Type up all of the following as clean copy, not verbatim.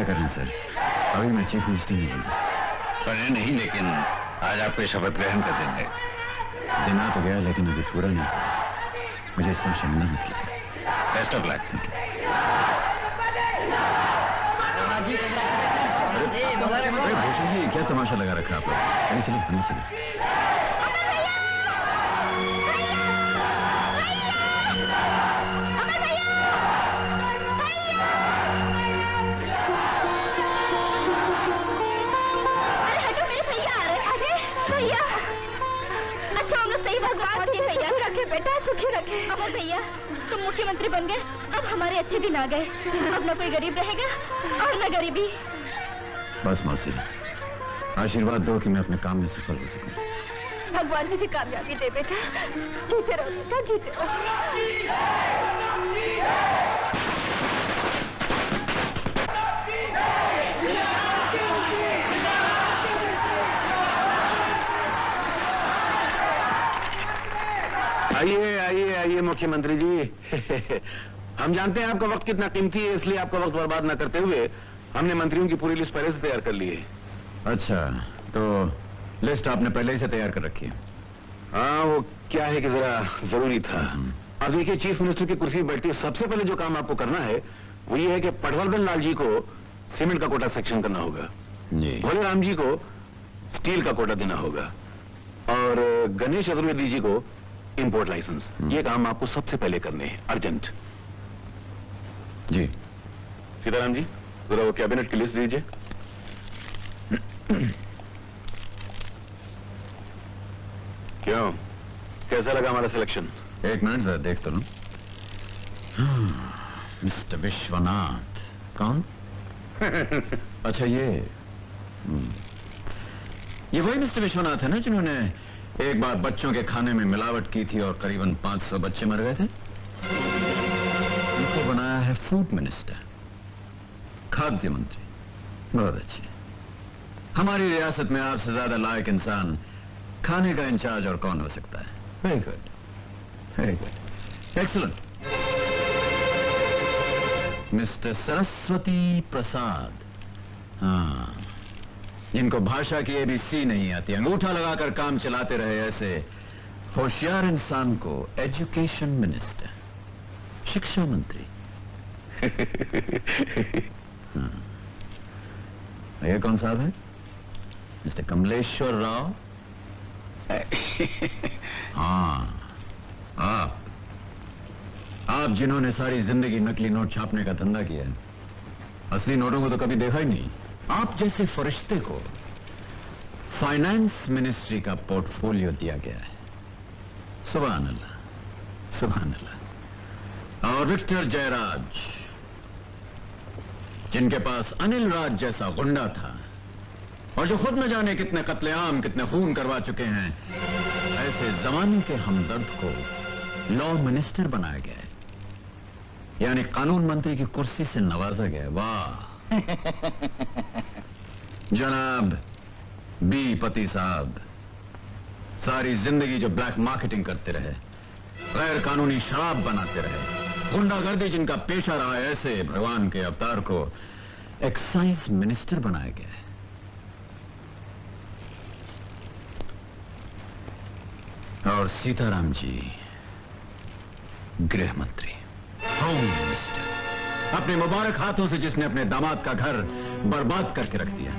क्या करें सर, अभी मैं चीफ मिनिस्टर नहीं हूँ। पर नहीं, लेकिन आज आपके शपथ ग्रहण का दिन है। दिन आ तो गया लेकिन अभी पूरा नहीं। मुझे इस तरह शर्मिंदा मत कीजिए। Best of luck. अरे भूषण जी, क्या तमाशा लगा रखा आप लोग? चलिए चलिए अंदर चलिए। भगवान की भैया रखे बेटा, सुखी रखे। अब भैया तुम मुख्यमंत्री बन गए, अब हमारे अच्छे दिन आ गए। अब न कोई गरीब रहेगा और न गरीबी। बस मौसी, आशीर्वाद दो कि मैं अपने काम में सफल हो सकूं। भगवान मुझे कामयाबी दे बेटा। जीते रहो बेटा, जीते रहो। आइए आइए आइए मुख्यमंत्री जी। हम जानते हैं आपका वक्त कितना कीमती है, इसलिए आपका वक्त बर्बाद न करते हुए हमने मंत्रियों की पूरी लिस्ट पहले से तैयार कर ली है। अच्छा, तो लिस्ट आपने पहले ही से तैयार कर रखी है? हाँ, वो क्या है कि जरा जरूरी था। अब देखिए, चीफ मिनिस्टर की कुर्सी बैठती है, सबसे पहले जो काम आपको करना है वो ये है कि पटवर्धन लाल जी को सीमेंट का कोटा सेक्शन करना होगा जी। भोले राम जी को स्टील का कोटा देना होगा और गणेश चतुर्वेदी जी को इंपोर्ट लाइसेंस। ये काम आपको सबसे पहले करने हैं, अर्जेंट। जी। सीताराम जी, जरा वो कैबिनेट की लिस्ट दीजिए। क्यों, कैसा लगा हमारा सिलेक्शन? एक मिनट जरा देख तो लूं। मिस्टर विश्वनाथ। कौन? अच्छा, ये वही मिस्टर विश्वनाथ है ना जिन्होंने एक बार बच्चों के खाने में मिलावट की थी और करीबन 500 बच्चे मर गए थे? उनको बनाया है फूड मिनिस्टर, खाद्य मंत्री। बहुत अच्छे। हमारी रियासत में आपसे ज्यादा लायक इंसान खाने का इंचार्ज और कौन हो सकता है? Very good, very good, excellent. Mister Saraswati Prasad. हाँ, जिनको भाषा की एबीसी नहीं आती, अंगूठा लगाकर काम चलाते रहे, ऐसे होशियार इंसान को एजुकेशन मिनिस्टर, शिक्षा मंत्री। हाँ। ये कौन साहब है? मिस्टर कमलेश्वर राव। हाँ, आप जिन्होंने सारी जिंदगी नकली नोट छापने का धंधा किया है, असली नोटों को तो कभी देखा ही नहीं। आप जैसे फरिश्ते को फाइनेंस मिनिस्ट्री का पोर्टफोलियो दिया गया है। सुभान अल्लाह, सुभान अल्लाह। और विक्टर जयराज, जिनके पास अनिल राज जैसा गुंडा था और जो खुद न जाने कितने कत्लेआम, कितने खून करवा चुके हैं, ऐसे जमाने के हमदर्द को लॉ मिनिस्टर बनाया गया है, यानी कानून मंत्री की कुर्सी से नवाजा गया। वाह जनाब बी पति साहब, सारी जिंदगी जो ब्लैक मार्केटिंग करते रहे, गैर कानूनी शराब बनाते रहे, गुंडागर्दी जिनका पेशा रहा है, ऐसे भगवान के अवतार को एक्साइज मिनिस्टर बनाया गया है। और सीताराम जी गृह मंत्री, होम मिनिस्टर। अपने मुबारक हाथों से जिसने अपने दामाद का घर बर्बाद करके रख दिया,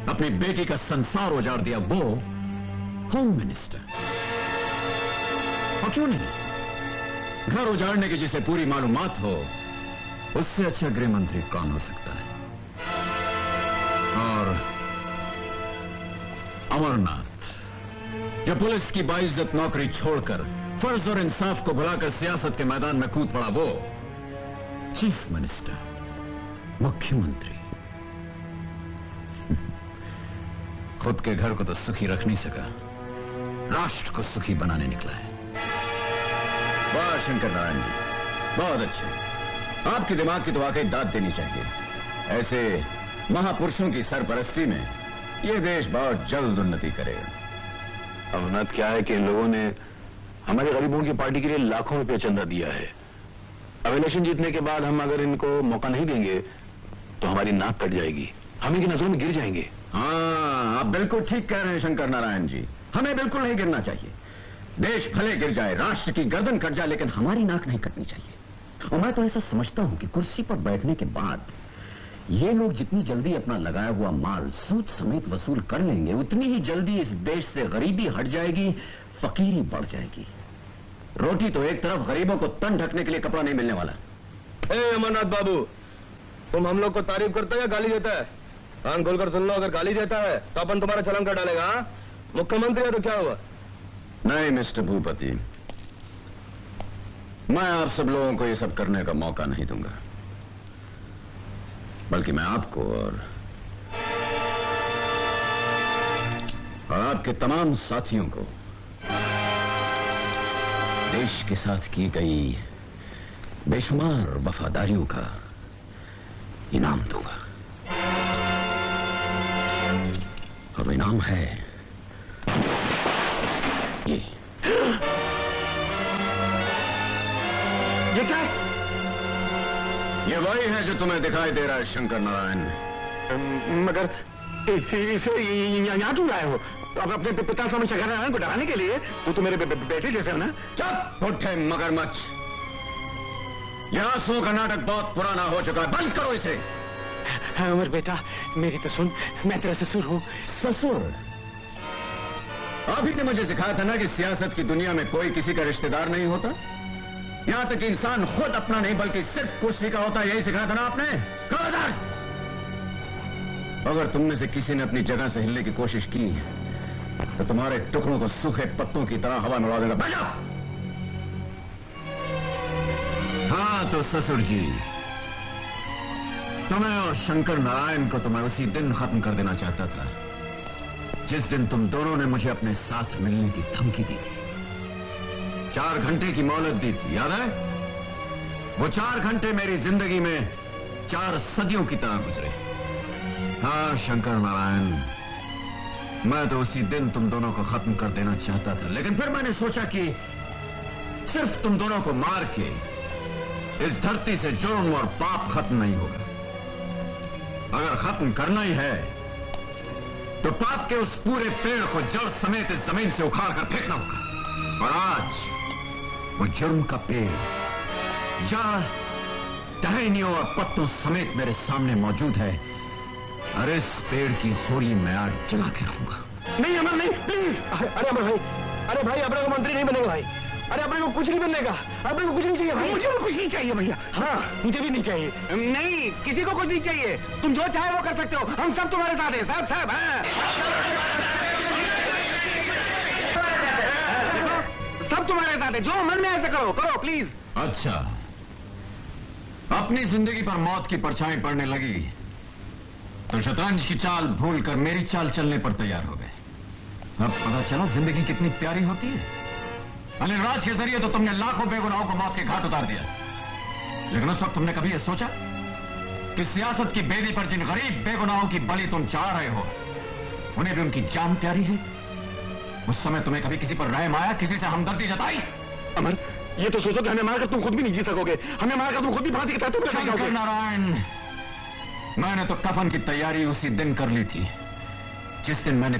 अपनी बेटी का संसार उजाड़ दिया, वो होम मिनिस्टर। और क्यों नहीं, घर उजाड़ने की जिसे पूरी मालूमात हो, उससे अच्छा गृह मंत्री कौन हो सकता है? और अमरनाथ, जो पुलिस की बाइज्जत नौकरी छोड़कर फर्ज और इंसाफ को भुलाकर सियासत के मैदान में कूद पड़ा, वो चीफ मिनिस्टर, मुख्यमंत्री। खुद के घर को तो सुखी रख नहीं सका, राष्ट्र को सुखी बनाने निकला है। वाह शंकर नारायण जी, बहुत अच्छे। आपके दिमाग की तो वाकई दाद देनी चाहिए। ऐसे महापुरुषों की सरपरस्ती में यह देश बहुत जल्द उन्नति करेगा। अवनत क्या है कि इन लोगों ने हमारे गरीबों की पार्टी के लिए लाखों रुपए चंदा दिया है। अब इलेक्शन जीतने के बाद हम अगर इनको मौका नहीं देंगे तो हमारी नाक कट जाएगी, हम इनकी नजरों में गिर जाएंगे। हाँ, आप बिल्कुल ठीक कह रहे हैं शंकर नारायण जी। हमें बिल्कुल नहीं गिरना चाहिए। देश भले गिर जाए, राष्ट्र की गर्दन कट जाए, लेकिन हमारी नाक नहीं कटनी चाहिए। और मैं तो ऐसा समझता हूं कि कुर्सी पर बैठने के बाद ये लोग जितनी जल्दी अपना लगाया हुआ माल सूद समेत वसूल कर लेंगे, उतनी ही जल्दी इस देश से गरीबी हट जाएगी, फकीरी बढ़ जाएगी। रोटी तो एक तरफ, गरीबों को तन ढकने के लिए कपड़ा नहीं मिलने वाला। अमरनाथ बाबू, तुम हम लोग को तारीफ करता है या गाली देता है? कान खोलकर सुन लो, अगर गाली देता है तो अपन तुम्हारा चलन कर डालेगा। हाँ? मुख्यमंत्री है तो क्या हुआ? नहीं मिस्टर भूपति, मैं आप सब लोगों को ये सब करने का मौका नहीं दूंगा, बल्कि मैं आपको और आपके तमाम साथियों को देश के साथ की गई बेशुमार वफादारियों का इनाम दूंगा। और वो इनाम है ये क्या है? ये वही है जो तुम्हें दिखाई दे रहा है शंकर नारायण। मगर इसे यहाँ क्यों लाए हो? अब अपने पिता स्वामी शंकर नारायण को डराने के लिए? वो तो मेरे बेटे जैसे हो ना। चुप उठे मगरमच्छ, यह आंसुओं का नाटक बहुत पुराना हो चुका है, बंद करो इसे। अमर बेटा, मेरी तो सुन, मैं तेरा ससुर हूँ। ससुर? आप ही ने मुझे सिखाया था ना कि सियासत की दुनिया में कोई किसी का रिश्तेदार नहीं होता। यहां तक इंसान खुद अपना नहीं बल्कि सिर्फ कुर्सी का होता है, यही सिखाया था ना आपने। खबरदार! अगर तुमने से किसी ने अपनी जगह से हिलने की कोशिश की तो तुम्हारे टुकड़ों को सूखे पत्तों की तरह हवा में उड़ा देगा। बैठ जाओ। हाँ तो ससुर जी, तुम्हें और शंकर नारायण को तो मैं उसी दिन खत्म कर देना चाहता था जिस दिन तुम दोनों ने मुझे अपने साथ मिलने की धमकी दी थी। 4 घंटे की मोहलत दी थी, याद है? वो 4 घंटे मेरी जिंदगी में 4 सदियों की तरह गुजरे। हाँ शंकर नारायण, मैं तो उसी दिन तुम दोनों को खत्म कर देना चाहता था, लेकिन फिर मैंने सोचा कि सिर्फ तुम दोनों को मार के इस धरती से जुर्म और पाप खत्म नहीं होगा। अगर खत्म करना ही है तो पाप के उस पूरे पेड़ को जड़ समेत इस जमीन से उखाड़ कर फेंकना होगा। और आज वो जुर्म का पेड़ जड़, टहनियों और पत्तों समेत मेरे सामने मौजूद है। अरे इस पेड़ की होली मैं आज जला के रहूंगा। नहीं अमर, नहीं, प्लीज। अरे अमर भाई, अरे भाई अपने को मंत्री नहीं बनेगा भाई। अरे अपने को कुछ नहीं बनने का, अपने को कुछ नहीं चाहिए भाई। मुझे भी कुछ नहीं चाहिए भैया। हाँ, मुझे भी नहीं चाहिए। नहीं, किसी को कुछ नहीं चाहिए। तुम जो चाहे वो कर सकते हो, हम सब तुम्हारे साथ हैं। सब सब सब तुम्हारे साथ है। जो मन में ऐसे करो, करो प्लीज। अच्छा, अपनी जिंदगी पर मौत की परछाई पड़ने लगी तो शतरंज की चाल भूलकर मेरी चाल चलने पर तैयार हो गए। अब पता चला जिंदगी कितनी प्यारी होती है। अनिल राज के जरिए तो तुमने लाखों बेगुनाहों को मौत के घाट उतार दिया, लेकिन उस वक्त तुमने कभी यह सोचा कि सियासत की बेदी पर जिन गरीब बेगुनाहों की बलि तुम चाह रहे हो उन्हें भी उनकी जान प्यारी है? उस समय तुम्हें कभी किसी पर रहम आया, किसी से हमदर्दी जताई? अमर, ये तो सोचो कि हमें मारकर तुम खुद भी नहीं जी सकोगे। हमें मारकर तुम खुद भी फांसी के तहत उतर जाओगे। शंकर नारायण, मैंने तो कफन की तैयारी उसी दिन कर ली थी जिस दिन मैंने